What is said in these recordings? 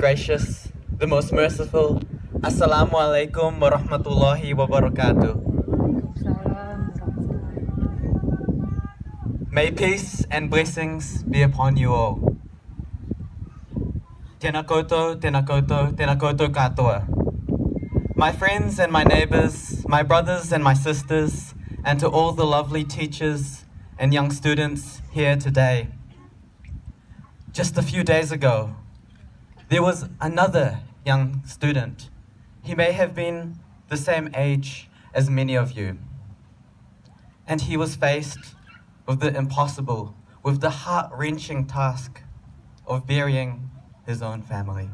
gracious, the most merciful. Assalamu alaikum wa rahmatullahi wa barakatuh. May peace and blessings be upon you all. Tēnā koutou, tēnā koutou, tēnā koutou katoa. My friends and my neighbors, my brothers and my sisters, and to all the lovely teachers and young students here today. Just a few days ago, there was another young student. He may have been the same age as many of you. And he was faced with the impossible, with the heart-wrenching task of burying his own family.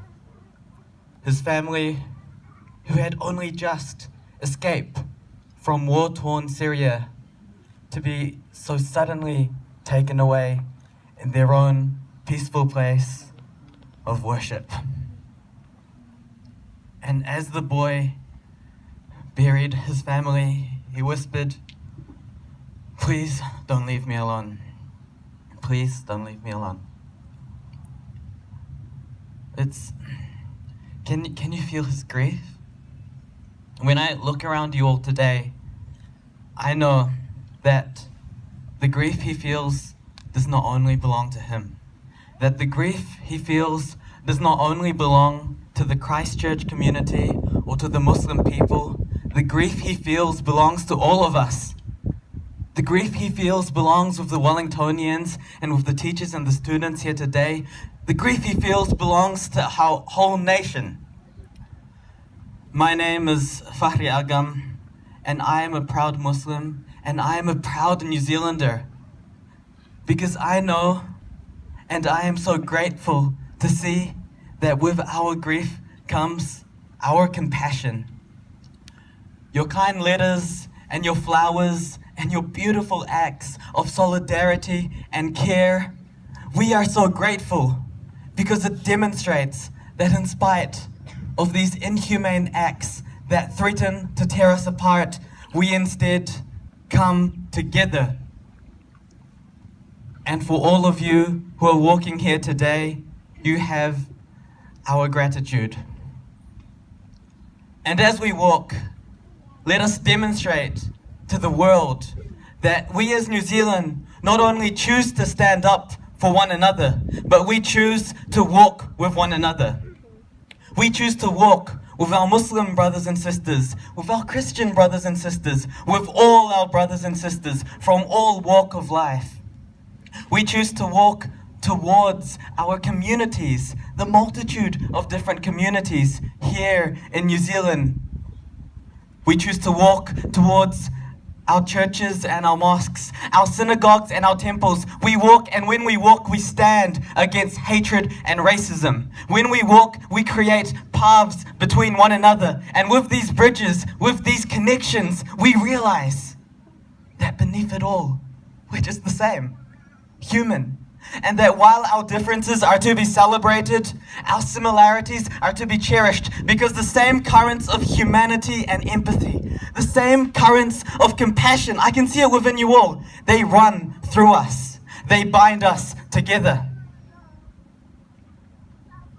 His family, who had only just escaped from war-torn Syria, to be so suddenly taken away in their own peaceful place of worship. And as the boy buried his family, he whispered, "Please don't leave me alone. Please don't leave me alone." Can you feel his grief? When I look around you all today, I know that the grief he feels does not only belong to him. That the grief he feels does not only belong to the Christchurch community or to the Muslim people. The grief he feels belongs to all of us. The grief he feels belongs with the Wellingtonians and with the teachers and the students here today. The grief he feels belongs to our whole nation. My name is Fahri and I am a proud Muslim, and I am a proud New Zealander, because I know and I am so grateful to see that with our grief comes our compassion. Your kind letters and your flowers and your beautiful acts of solidarity and care, we are so grateful because it demonstrates that in spite of these inhumane acts that threaten to tear us apart, we instead come together. And for all of you who are walking here today, you have our gratitude. And as we walk, let us demonstrate to the world that we as New Zealand not only choose to stand up for one another, but we choose to walk with one another. We choose to walk with our Muslim brothers and sisters, with our Christian brothers and sisters, with all our brothers and sisters from all walk of life. We choose to walk towards our communities, the multitude of different communities here in New Zealand. We choose to walk towards our churches and our mosques, our synagogues and our temples. We walk, and when we walk, we stand against hatred and racism. When we walk, we create paths between one another. And with these bridges, with these connections, we realize that beneath it all, we're just the same, human. And that while our differences are to be celebrated, our similarities are to be cherished, because the same currents of humanity and empathy, the same currents of compassion, I can see it within you all, they run through us. They bind us together.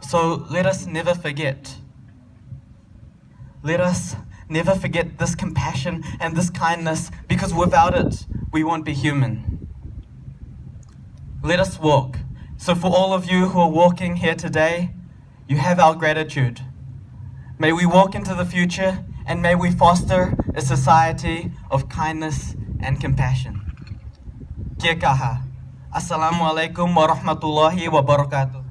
So let us never forget. Let us never forget this compassion and this kindness, because without it, we won't be human. Let us walk. So for all of you who are walking here today, you have our gratitude. May we walk into the future, and may we foster a society of kindness and compassion. Kia kaha. Assalamu alaikum wa rahmatullahi wa barakatuh.